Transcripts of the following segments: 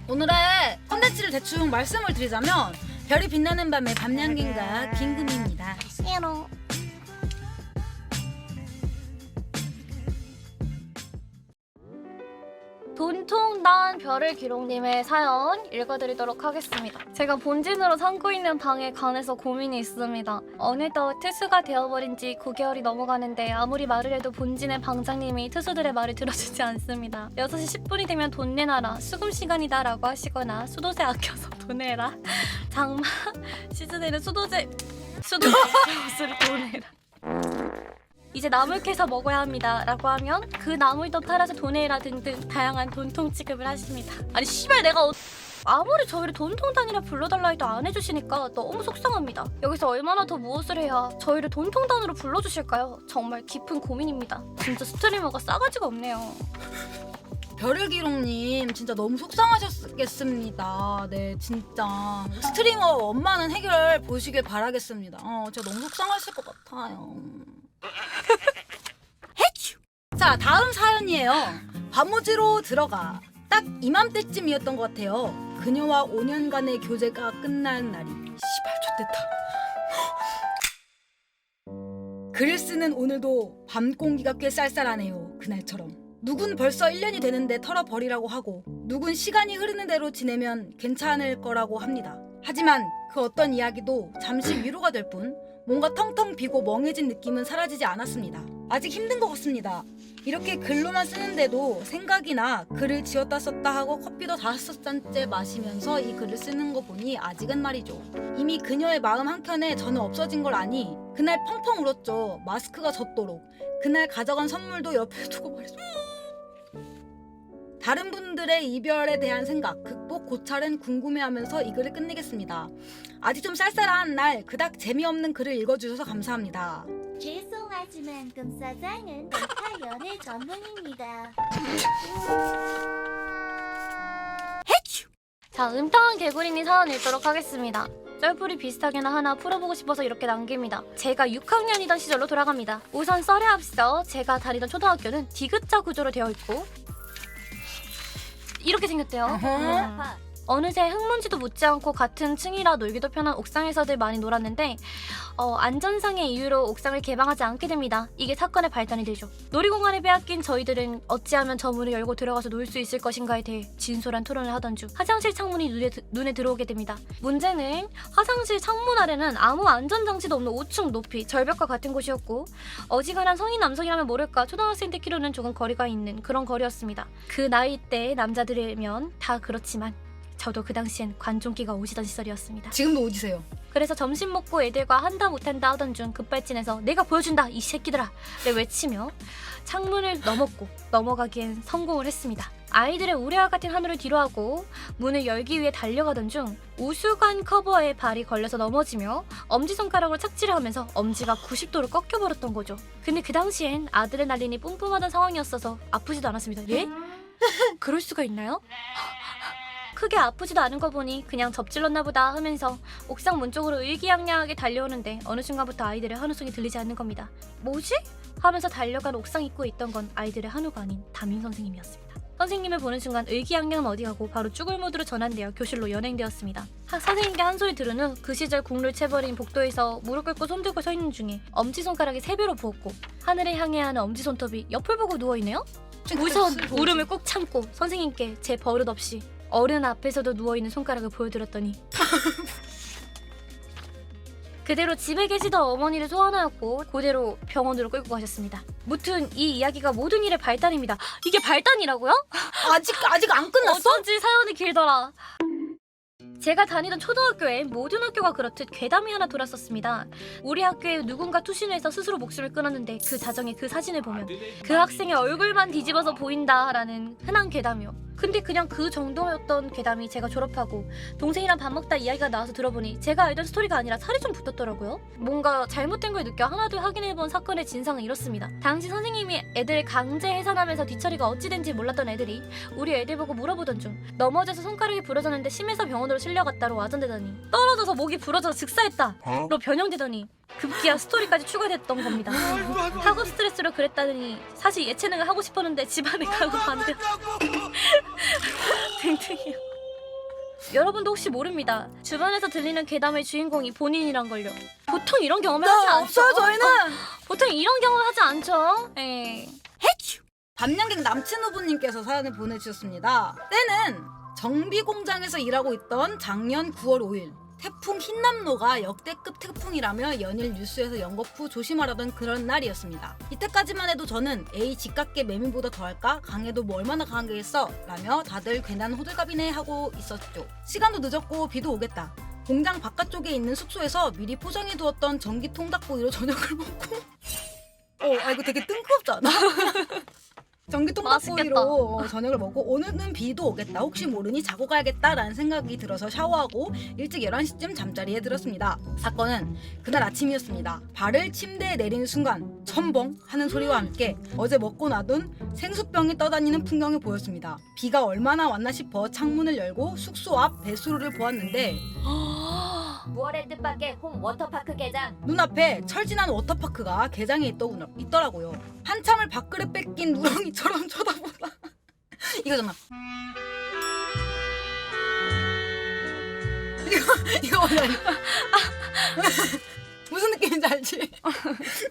오늘의 컨텐츠를 대충 말씀을 드리자면 별이 빛나는 밤의 밤양갱과 긴금입니다. 예로. 돈통단 별을 기록님의 사연 읽어드리도록 하겠습니다. 제가 본진으로 삼고 있는 방에 관해서 고민이 있습니다. 어느덧 특수가 되어버린 지 9개월이 넘어가는데 아무리 말을 해도 본진의 방장님이 특수들의 말을 들어주지 않습니다. 6시 10분이 되면 돈 내놔라, 수금 시간이다 라고 하시거나 수도세 아껴서 돈 내라, 장마 시즌에는 수도세 옷을 돈 내라, 이제 나물 캐서 먹어야 합니다 라고 하면 그 나물도 팔아서 돈 내라 등등 다양한 돈통 취급을 하십니다. 아니 씨발 내가 아무리 저희를 돈통단이라 불러달라 해도 안 해주시니까 너무 속상합니다. 여기서 얼마나 더 무엇을 해야 저희를 돈통단으로 불러주실까요? 정말 깊은 고민입니다. 진짜 스트리머가 싸가지가 없네요. 별을 기록님 진짜 너무 속상하셨겠습니다. 네, 진짜 스트리머 원만한 해결 보시길 바라겠습니다. 진짜 너무 속상하실 것 같아요. 자, 다음 사연이에요. 밤오지로 들어가. 딱 이맘때쯤이었던 것 같아요. 그녀와 5년간의 교제가 끝난 날이. 씨발 좆됐다. 글을 쓰는 오늘도 밤 공기가 꽤 쌀쌀하네요. 그날처럼. 누군 벌써 1년이 되는데 털어버리라고 하고, 누군 시간이 흐르는 대로 지내면 괜찮을 거라고 합니다. 하지만 그 어떤 이야기도 잠시 위로가 될 뿐 뭔가 텅텅 비고 멍해진 느낌은 사라지지 않았습니다. 아직 힘든 것 같습니다. 이렇게 글로만 쓰는데도 생각이나 글을 지었다 썼다 하고 커피도 5잔째 마시면서 이 글을 쓰는 거 보니 아직은 말이죠. 이미 그녀의 마음 한켠에 저는 없어진 걸 아니 그날 펑펑 울었죠. 마스크가 젖도록. 그날 가져간 선물도 옆에 두고 말했죠. 다른 분들의 이별에 대한 생각, 극복, 고찰은 궁금해하면서 이 글을 끝내겠습니다. 아직 좀 쌀쌀한 날 그닥 재미없는 글을 읽어주셔서 감사합니다. 죄송하지만 금사장은 멘탈 연애 전문입니다. 자, 음탕한 개구리님 사연 읽도록 하겠습니다. 썰풀이 비슷하게나 하나 풀어보고 싶어서 이렇게 남깁니다. 제가 6학년이던 시절로 돌아갑니다. 우선 썰에 앞서 제가 다니던 초등학교는 디귿자 구조로 되어 있고 이렇게 생겼대요. 어느새 흙먼지도 묻지 않고 같은 층이라 놀기도 편한 옥상에서들 많이 놀았는데 안전상의 이유로 옥상을 개방하지 않게 됩니다. 이게 사건의 발단이 되죠. 놀이공간에 빼앗긴 저희들은 어찌하면 저 문을 열고 들어가서 놀 수 있을 것인가에 대해 진솔한 토론을 하던 중 화장실 창문이 눈에 들어오게 됩니다. 문제는 화장실 창문 아래는 아무 안전장치도 없는 5층 높이 절벽과 같은 곳이었고 어지간한 성인 남성이라면 모를까 초등학생 때키로는 조금 거리가 있는 그런 거리였습니다. 그 나이대의 남자들이면 다 그렇지만 저도 그 당시엔 관종기가 오시던 시절이었습니다. 지금도 오지세요. 그래서 점심 먹고 애들과 한다 못한다 하던 중 급발진해서 내가 보여준다 이 새끼들아 를 외치며 창문을 넘어가기엔 성공을 했습니다. 아이들의 우레와 같은 한우를 뒤로하고 문을 열기 위해 달려가던 중 우수관 커버에 발이 걸려서 넘어지며 엄지손가락으로 착지를 하면서 엄지가 90도로 꺾여버렸던 거죠. 근데 그 당시엔 아드레날린이 뿜뿜하던 상황이었어서 아프지도 않았습니다. 예? 그럴 수가 있나요? 크게 아프지도 않은 거 보니 그냥 접질렀나 보다 하면서 옥상 문 쪽으로 의기양양하게 달려오는데 어느 순간부터 아이들의 한우성이 들리지 않는 겁니다. 뭐지? 하면서 달려간 옥상 입구에 있던 건 아이들의 한우가 아닌 담임 선생님이었습니다. 선생님을 보는 순간 의기양양은 어디 가고 바로 쭈글 모드로 전환되어 교실로 연행되었습니다. 선생님께 한 소리 들은 후 그 시절 국룰 채버린 복도에서 무릎 꿇고 손들고 서 있는 중에 엄지손가락이 3배로 부었고 하늘을 향해 하는 엄지손톱이 옆을 보고 누워있네요? 우선 울음을 꾹 참고 선생님께 제 버릇 없이 어른 앞에서도 누워있는 손가락을 보여드렸더니 그대로 집에 계시던 어머니를 소환하였고 그대로 병원으로 끌고 가셨습니다. 무튼 이 이야기가 모든 일의 발단입니다. 이게 발단이라고요? 아직 안 끝났어? 어쩐지 사연이 길더라. 제가 다니던 초등학교에 모든 학교가 그렇듯 괴담이 하나 돌았었습니다. 우리 학교에 누군가 투신을 해서 스스로 목숨을 끊었는데 그 자정에 그 사진을 보면 그 학생의 얼굴만 뒤집어서 보인다라는 흔한 괴담이요. 근데 그냥 그 정도였던 괴담이 제가 졸업하고 동생이랑 밥 먹다 이야기가 나와서 들어보니 제가 알던 스토리가 아니라 살이 좀 붙었더라고요. 뭔가 잘못된 걸 느껴 하나둘 확인해본 사건의 진상은 이렇습니다. 당시 선생님이 애들 강제 해산하면서 뒤처리가 어찌 된지 몰랐던 애들이 우리 애들 보고 물어보던 중 넘어져서 손가락이 부러졌는데 심해서 병원으로 실려갔다로 와전되더니 떨어져서 목이 부러져서 즉사했다 로 변형되더니 급기야 스토리까지 추가됐던 겁니다. 학업 스트레스로 그랬다더니 사실 예체능을 하고 싶었는데 집안에 가고 반대 등등이요. 여러분도 혹시 모릅니다. 주변에서 들리는 괴담의 주인공이 본인이란 걸요. 보통 이런 경험을 하지 않죠. 없어요 저희는. 보통 이런 경험을 하지 않죠. 에. 밤양갱 남친 후보님께서 사연을 보내주셨습니다. 때는 정비 공장에서 일하고 있던 작년 9월 5일 태풍 흰남노가 역대급 태풍이라며 연일 뉴스에서 연거푸 조심하라던 그런 날이었습니다. 이때까지만 해도 저는 에이 집값게 매미보다 더할까? 강해도 뭐 얼마나 강한 게 있어? 라며 다들 괜한 호들갑이네 하고 있었죠. 시간도 늦었고 비도 오겠다. 공장 바깥쪽에 있는 숙소에서 미리 포장해두었던 전기통 닭고기로 저녁을 먹고 이거 되게 뜬금없지 않아? 전기통 닭고기로 저녁을 먹고 오늘은 비도 오겠다 혹시 모르니 자고 가야겠다라는 생각이 들어서 샤워하고 일찍 11시쯤 잠자리에 들었습니다. 사건은 그날 아침이었습니다. 발을 침대에 내리는 순간 첨벙 하는 소리와 함께 어제 먹고 놔둔 생수병이 떠다니는 풍경이 보였습니다. 비가 얼마나 왔나 싶어 창문을 열고 숙소 앞 배수로를 보았는데 9월의 뜻밖의 홈 워터파크 개장. 눈앞에 철진한 워터파크가 개장해 있더라고요. 한참을 밥그릇 뺏긴 누렁이처럼 쳐다보다 이거잖아. 이거 뭐야? 무슨 느낌인지 알지?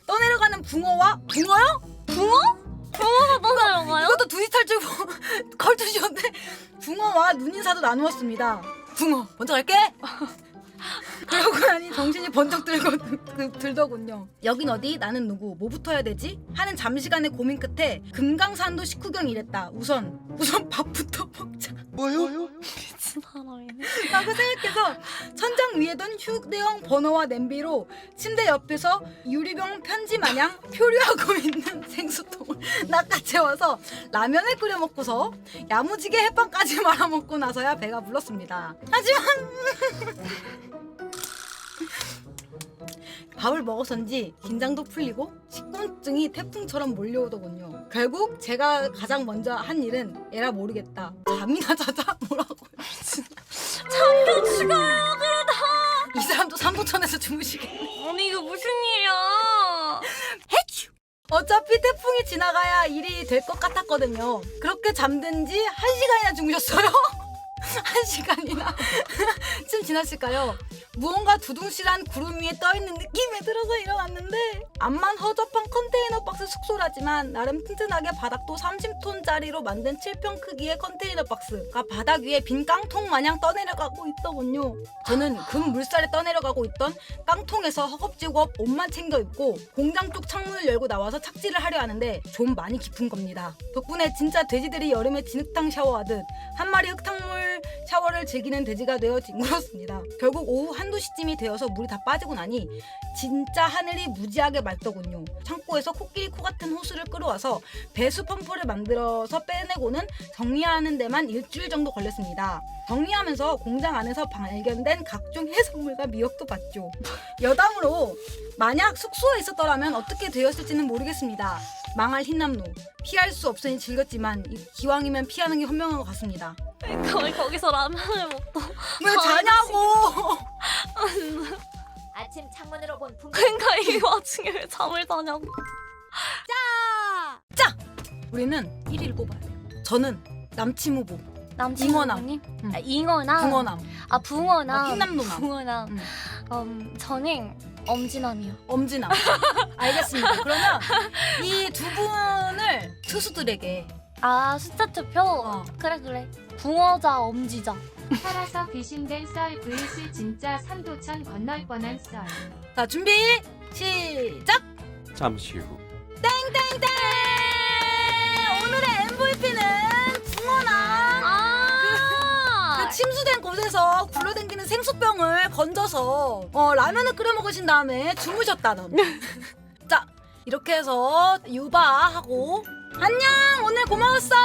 떠내려가는 붕어와 붕어요? 붕어가 떠나려가요? 이것도 두이탈출 컬투쇼인데 붕어와 눈인사도 나누었습니다. 붕어 먼저 갈게. 그러고 나니 정신이 번쩍 들더군요. 여긴 어디? 나는 누구? 뭐부터 해야 되지? 하는 잠시간의 고민 끝에 금강산도 식후경 이랬다. 우선 밥부터 먹자. 뭐요? 미친 사람이네. 라고 생각해서 천장 위에 둔 휴대용 버너와 냄비로 침대 옆에서 유리병 편지 마냥 표류하고 있는 생수통을 낚아채워서 라면을 끓여 먹고서 야무지게 햇반까지 말아먹고 나서야 배가 불렀습니다. 하지만 밥을 먹어서인지 긴장도 풀리고 식곤증이 태풍처럼 몰려오더군요. 결국 제가 가장 먼저 한 일은 에라 모르겠다. 잠이나 자자 뭐라고요. 잠도 죽어요 그러다. 이 사람도 산부천에서 주무시겠네. 아니 이거 무슨 일이야. 어차피 태풍이 지나가야 일이 될 것 같았거든요. 그렇게 잠든 지 1시간이나 주무셨어요? 1시간이나 쯤 지났을까요? 무언가 두둥실한 구름 위에 떠있는 느낌에 들어서 일어났는데 암만 허접한 컨테이너 박스 숙소라지만 나름 튼튼하게 바닥도 30톤짜리로 만든 7평 크기의 컨테이너 박스가 바닥 위에 빈 깡통 마냥 떠내려가고 있더군요. 저는 금 물살에 떠내려가고 있던 깡통에서 허겁지겁 옷만 챙겨 입고 공장 쪽 창문을 열고 나와서 착지를 하려 하는데 좀 많이 깊은 겁니다. 덕분에 진짜 돼지들이 여름에 진흙탕 샤워하듯 한 마리 흙탕물 샤워를 즐기는 돼지가 되어 뒹굴었습니다. 결국 오후 한두 시쯤이 되어서 물이 다 빠지고 나니 진짜 하늘이 무지하게 맑더군요. 창고에서 코끼리 코 같은 호스를 끌어와서 배수 펌프를 만들어서 빼내고는 정리하는 데만 일주일 정도 걸렸습니다. 정리하면서 공장 안에서 발견된 각종 해산물과 미역도 봤죠. 여담으로 만약 숙소에 있었더라면 어떻게 되었을지는 모르겠습니다. 망할 흰남노 피할 수 없으니 즐겼지만 기왕이면 피하는 게 현명한 것 같습니다. 거기서 라면을 먹고 왜 자냐고. 아침 창문으로 본 풍경. 그러니까 이 와중에 왜 잠을 자냐고. 우리는 1위를 뽑아야 돼요. 저는 남친 후보 남친 잉어남. 후보님? 응. 아, 잉어남. 붕어남. 아 붕어남. 흰남노남. 붕어남. 저는 엄지남이요. 엄지남. 알겠습니다. 그러면 이 두 분을 투수들에게 아 숫자 투표. 그래. 붕어자 엄지자. 살아서 배신된 썰 vs 진짜 삼도천 건널 뻔한 썰. 자 준비 시작. 잠시 후. 땡땡땡. 오늘의 MVP는 붕어남. 그 침수된 곳에서 굴러댕기는 생수병을 건져서 라면을 끓여 먹으신 다음에 주무셨다는. 자 이렇게 해서 유바하고 안녕. 오늘 고마웠어.